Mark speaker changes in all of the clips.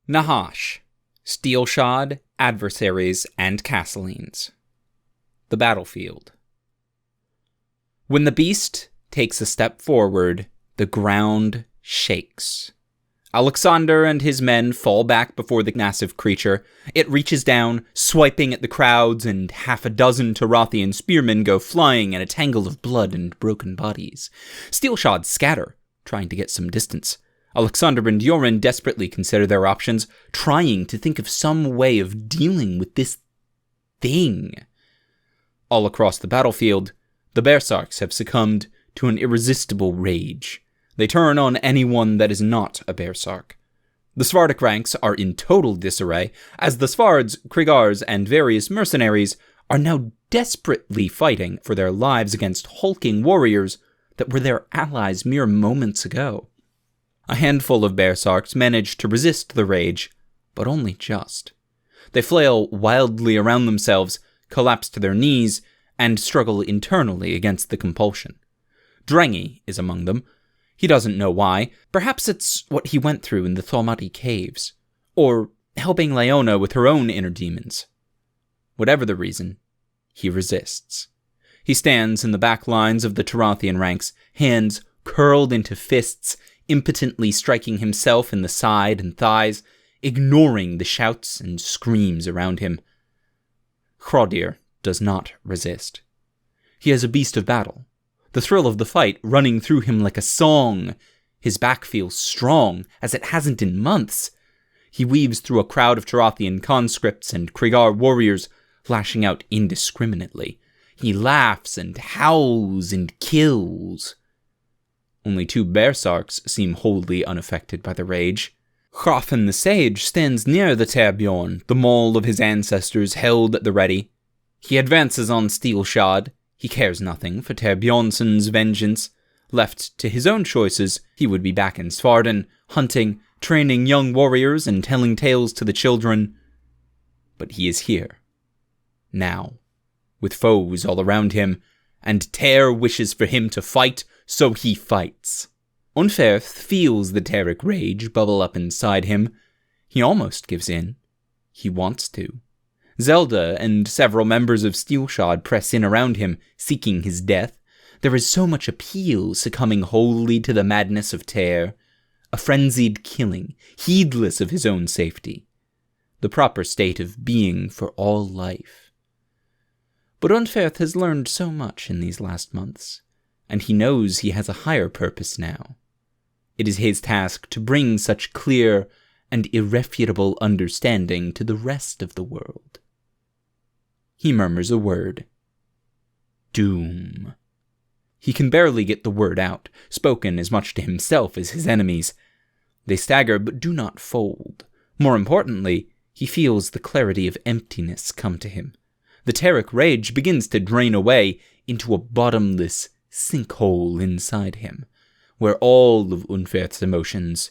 Speaker 1: Nahash, Steelshod, Adversaries, and Castlines. The Battlefield. When the beast takes a step forward, the ground shakes. Alexander and his men fall back before the massive creature. It reaches down, swiping at the crowds, and half a dozen Tarathian spearmen go flying in a tangle of blood and broken bodies. Steelshod scatter, trying to get some distance. Alexander and Yoren desperately consider their options, trying to think of some way of dealing with this thing. All across the battlefield, the Berserks have succumbed to an irresistible rage. They turn on anyone that is not a Berserk. The Svardic ranks are in total disarray, as the Svards, Kriegars, and various mercenaries are now desperately fighting for their lives against hulking warriors that were their allies mere moments ago. A handful of Berserks manage to resist the rage, but only just. They flail wildly around themselves, collapse to their knees, and struggle internally against the compulsion. Drengi is among them. He doesn't know why. Perhaps it's what he went through in the Thalmati caves, or helping Leona with her own inner demons. Whatever the reason, he resists. He stands in the back lines of the Tarathian ranks, hands curled into fists, impotently striking himself in the side and thighs, ignoring the shouts and screams around him. Hrodir does not resist. He is a beast of battle, the thrill of the fight running through him like a song. His back feels strong, as it hasn't in months. He weaves through a crowd of Tarathian conscripts and Kriegar warriors, lashing out indiscriminately. He laughs and howls and kills. Only 2 Berserks seem wholly unaffected by the rage. Hrafn the Sage stands near the Terbjorn, the maul of his ancestors held at the ready. He advances on Steelshod. He cares nothing for Terbjornsson's vengeance. Left to his own choices, he would be back in Svarden, hunting, training young warriors, and telling tales to the children. But he is here. Now, with foes all around him, and Ter wishes for him to fight, so he fights. Unfairth feels the Teric rage bubble up inside him. He almost gives in. He wants to. Zelda and several members of Steelshod press in around him, seeking his death. There is so much appeal succumbing wholly to the madness of Ter, a frenzied killing, heedless of his own safety, the proper state of being for all life. But Unfairth has learned so much in these last months, and he knows he has a higher purpose now. It is his task to bring such clear and irrefutable understanding to the rest of the world. He murmurs a word. Doom. He can barely get the word out, spoken as much to himself as his enemies. They stagger but do not fold. More importantly, he feels the clarity of emptiness come to him. The Teric rage begins to drain away into a bottomless sinkhole inside him, where all of Unfairth's emotions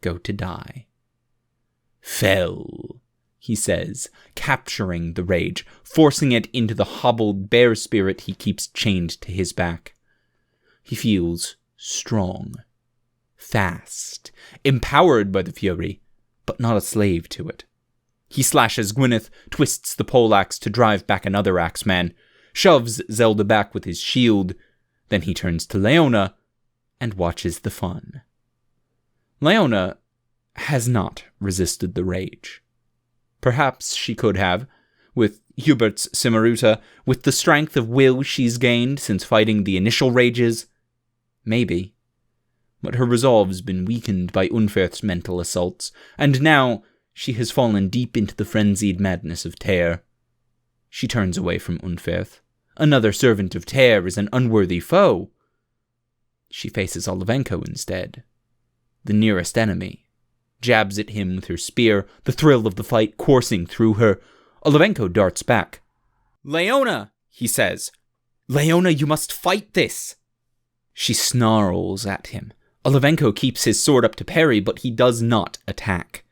Speaker 1: go to die. Fell, he says, capturing the rage, forcing it into the hobbled bear spirit he keeps chained to his back. He feels strong, fast, empowered by the fury, but not a slave to it. He slashes Gwyneth, twists the poleaxe to drive back another axeman, shoves Zelda back with his shield. Then he turns to Leona and watches the fun. Leona has not resisted the rage. Perhaps she could have, with Hubert's Simaruta, with the strength of will she's gained since fighting the initial rages. Maybe. But her resolve's been weakened by Unfairth's mental assaults, and now she has fallen deep into the frenzied madness of Ter. She turns away from Unfairth. Another servant of Ter is an unworthy foe. She faces Olivenko instead, the nearest enemy, jabs at him with her spear, the thrill of the fight coursing through her. Olivenko darts back. Leona, he says. Leona, you must fight this. She snarls at him. Olivenko keeps his sword up to parry, but he does not attack.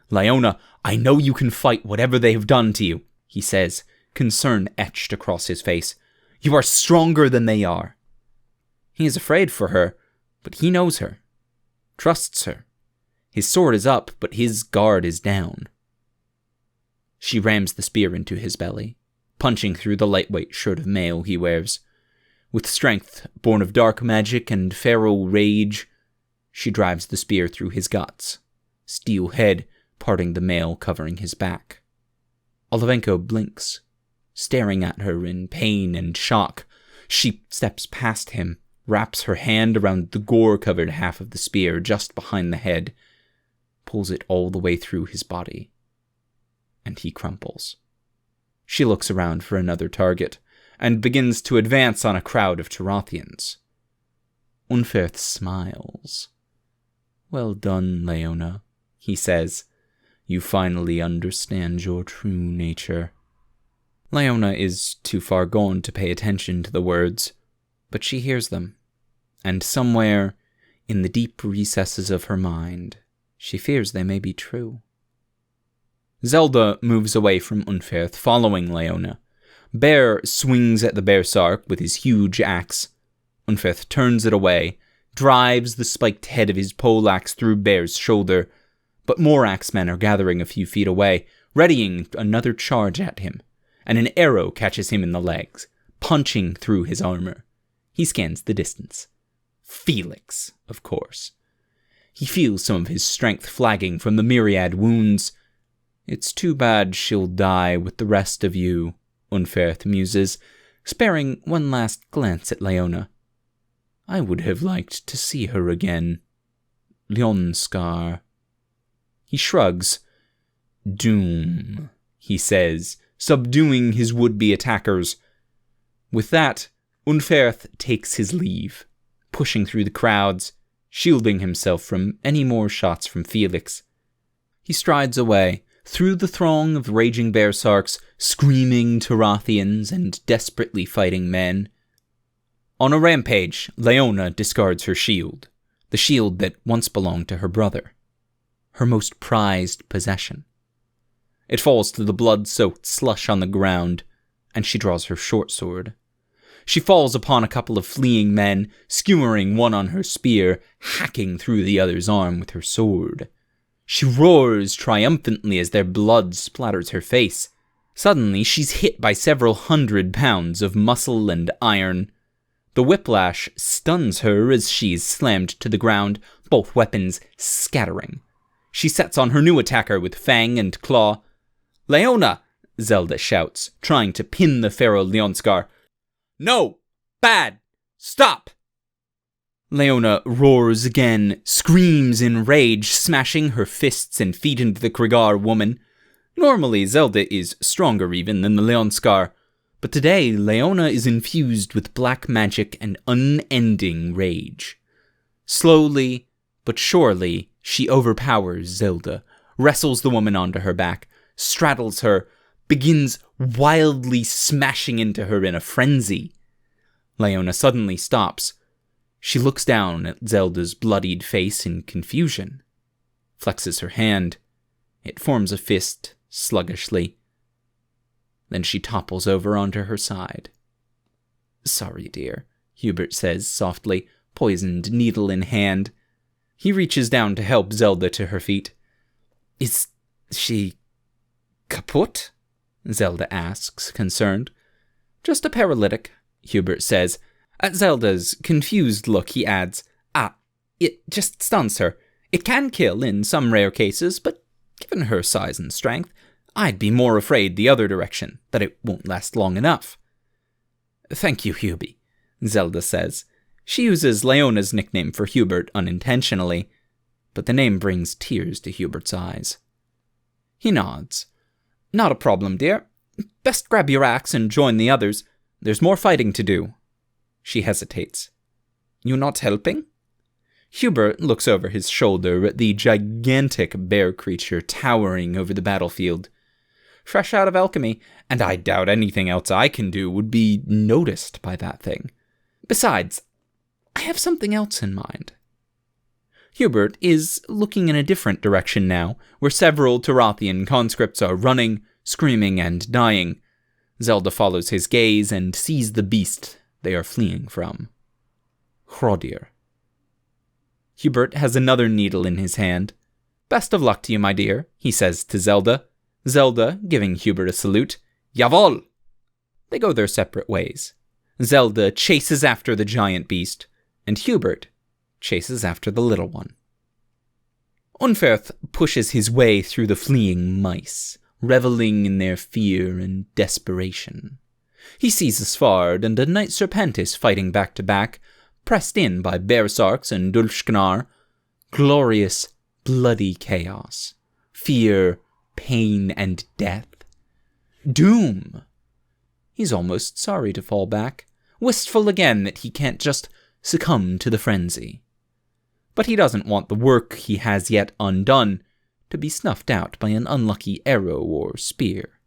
Speaker 1: Leona, I know you can fight whatever they have done to you, he says, concern etched across his face. You are stronger than they are. He is afraid for her, but he knows her, trusts her. His sword is up, but his guard is down. She rams the spear into his belly, punching through the lightweight shirt of mail he wears. With strength born of dark magic and feral rage, she drives the spear through his guts, steel head parting the mail covering his back. Olivenko blinks, staring at her in pain and shock. She steps past him, wraps her hand around the gore-covered half of the spear just behind the head, pulls it all the way through his body, and he crumples. She looks around for another target, and begins to advance on a crowd of Tarathians. Unfairth smiles. "Well done, Leona," he says. "You finally understand your true nature." Leona is too far gone to pay attention to the words, but she hears them, and somewhere in the deep recesses of her mind, she fears they may be true. Zelda moves away from Unfairth, following Leona. Bear swings at the bear sark with his huge axe. Unfairth turns it away, drives the spiked head of his poleaxe through Bear's shoulder, but more axemen are gathering a few feet away, readying another charge at him, and an arrow catches him in the legs, punching through his armor. He scans the distance. Felix, of course. He feels some of his strength flagging from the myriad wounds. "It's too bad she'll die with the rest of you," Unfairth muses, sparing one last glance at Leona. "I would have liked to see her again. Leonskar." He shrugs. "Doom," he says, subduing his would-be attackers. With that, Unfairth takes his leave, pushing through the crowds, shielding himself from any more shots from Felix. He strides away, through the throng of raging bear sarks, screaming Tarathians and desperately fighting men. On a rampage, Leona discards her shield, the shield that once belonged to her brother, her most prized possession. It falls to the blood-soaked slush on the ground, and she draws her short sword. She falls upon a couple of fleeing men, skewering one on her spear, hacking through the other's arm with her sword. She roars triumphantly as their blood splatters her face. Suddenly, she's hit by several 100 pounds of muscle and iron. The whiplash stuns her as she is slammed to the ground, both weapons scattering. She sets on her new attacker with fang and claw. "Leona!" Zelda shouts, trying to pin the feral Leonskar. "No! Bad! Stop!" Leona roars again, screams in rage, smashing her fists and feet into the Krigar woman. Normally, Zelda is stronger even than the Leonskar, but today Leona is infused with black magic and unending rage. Slowly, but surely, she overpowers Zelda, wrestles the woman onto her back, straddles her, begins wildly smashing into her in a frenzy. Leona suddenly stops. She looks down at Zelda's bloodied face in confusion, flexes her hand. It forms a fist, sluggishly. Then she topples over onto her side. "Sorry, dear," Hubert says softly, poisoned needle in hand. He reaches down to help Zelda to her feet. "Is she kaput?" Zelda asks, concerned. "Just a paralytic," Hubert says. At Zelda's confused look, he adds, It just stuns her. It can kill in some rare cases, but given her size and strength, I'd be more afraid the other direction, that it won't last long enough." "Thank you, Hubie," Zelda says. She uses Leona's nickname for Hubert unintentionally, but the name brings tears to Hubert's eyes. He nods. "Not a problem, dear. Best grab your axe and join the others. There's more fighting to do." She hesitates. "You not helping?" Hubert looks over his shoulder at the gigantic bear creature towering over the battlefield. Fresh out of alchemy, and I doubt anything else I can do would be noticed by that thing. Besides, I have something else in mind. Hubert is looking in a different direction now, where several Tarathian conscripts are running, screaming, and dying. Zelda follows his gaze and sees the beast they are fleeing from. Hrodir. Hubert has another needle in his hand. "Best of luck to you, my dear," he says to Zelda. Zelda, giving Hubert a salute. "Jawohl!" They go their separate ways. Zelda chases after the giant beast, and Hubert chases after the little one. Unfairth pushes his way through the fleeing mice, reveling in their fear and desperation. He sees a Svard and a Knight Serpentis fighting back to back, pressed in by bear sarks and dulfsknar. Glorious, bloody chaos. Fear, pain, and death. Doom! He's almost sorry to fall back, wistful again that he can't just succumb to the frenzy. But he doesn't want the work he has yet undone to be snuffed out by an unlucky arrow or spear.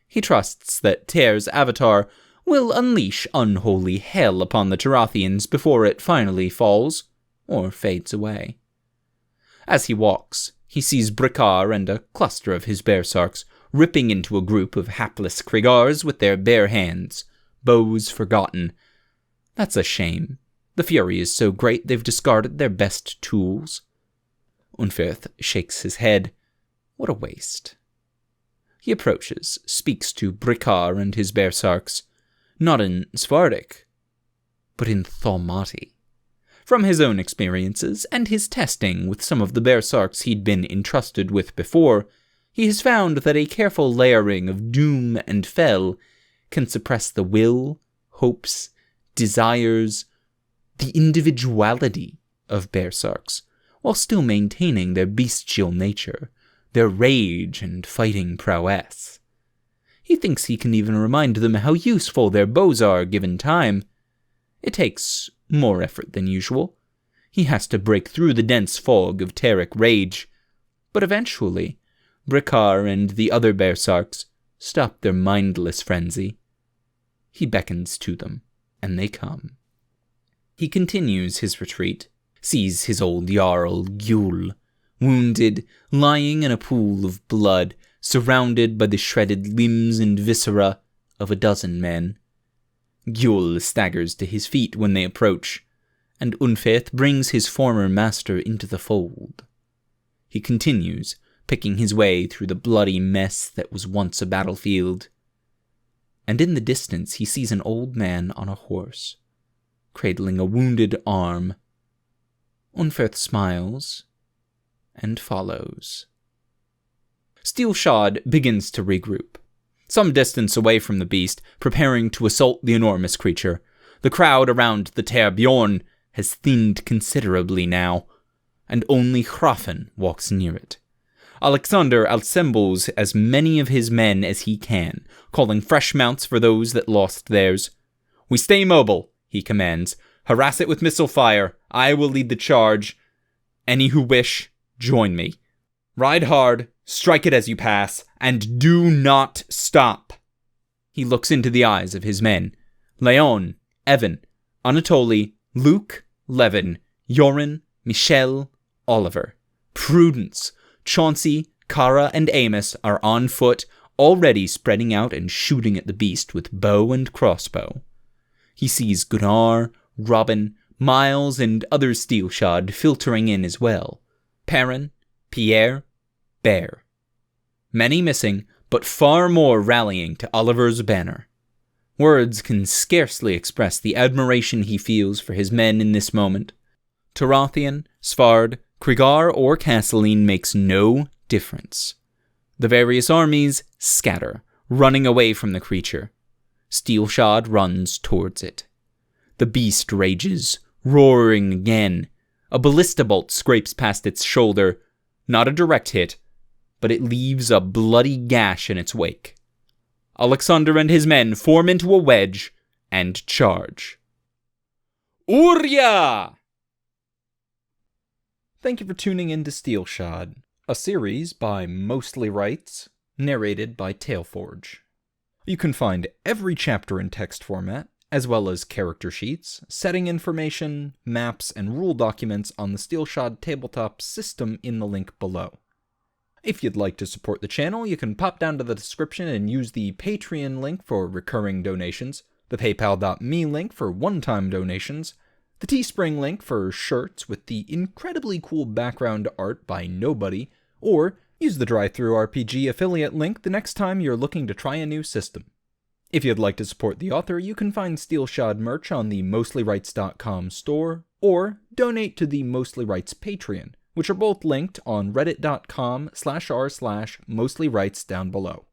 Speaker 1: He trusts that Tear's avatar will unleash unholy hell upon the Tarathians before it finally falls, or fades away. As he walks, he sees Brickar and a cluster of his bearsarks ripping into a group of hapless Kriegars with their bare hands, bows forgotten. That's a shame. The fury is so great they've discarded their best tools. Unfairth shakes his head. What a waste. He approaches, speaks to Brickar and his bearsarks, not in Svardic, but in Thalmati. From his own experiences and his testing with some of the bearsarks he'd been entrusted with before, he has found that a careful layering of doom and fel can suppress the will, hopes, desires, the individuality of bearsarks, while still maintaining their bestial nature, their rage and fighting prowess. He thinks he can even remind them how useful their bows are given time. It takes more effort than usual. He has to break through the dense fog of Terric rage, but eventually, Brickar and the other bearsarks stop their mindless frenzy. He beckons to them, and they come. He continues his retreat, sees his old Jarl, Gjul, wounded, lying in a pool of blood, surrounded by the shredded limbs and viscera of a dozen men. Gjul staggers to his feet when they approach, and Unfairth brings his former master into the fold. He continues, picking his way through the bloody mess that was once a battlefield. And in the distance he sees an old man on a horse, cradling a wounded arm. Unfairth smiles and follows. Steelshod begins to regroup. Some distance away from the beast, preparing to assault the enormous creature. The crowd around the Terbjorn has thinned considerably now, and only Hrafen walks near it. Alexander assembles as many of his men as he can, calling fresh mounts for those that lost theirs. "We stay mobile," he commands. "Harass it with missile fire. I will lead the charge. Any who wish, join me. Ride hard, strike it as you pass, and do not stop." He looks into the eyes of his men. Leon, Evan, Anatoly, Luke, Levin, Joran, Michel, Oliver, Prudence, Chauncey, Kara, and Amos are on foot, already spreading out and shooting at the beast with bow and crossbow. He sees Gunnar, Robin, Miles, and other Steelshod filtering in as well. Perrin, Pierre, Bear. Many missing, but far more rallying to Oliver's banner. Words can scarcely express the admiration he feels for his men in this moment. Tarathian, Svard, Krigar, or Castleine makes no difference. The various armies scatter, running away from the creature. Steelshod runs towards it. The beast rages, roaring again. A ballista bolt scrapes past its shoulder. Not a direct hit, but it leaves a bloody gash in its wake. Alexander and his men form into a wedge and charge. Urya! Thank you for tuning in to Steelshod, a series by Mostly Rights, narrated by Taleforge. You can find every chapter in text format, as well as character sheets, setting information, maps, and rule documents on the Steelshod tabletop system in the link below. If you'd like to support the channel, you can pop down to the description and use the Patreon link for recurring donations, the PayPal.me link for one-time donations, the Teespring link for shirts with the incredibly cool background art by Nobody,
Speaker 2: or use the DriveThruRPG affiliate link the next time you're looking to try a new system. If you'd like to support the author, you can find Steelshod merch on the MostlyRights.com store, or donate to the Mostly Rights Patreon, which are both linked on reddit.com/r/mostlyrights down below.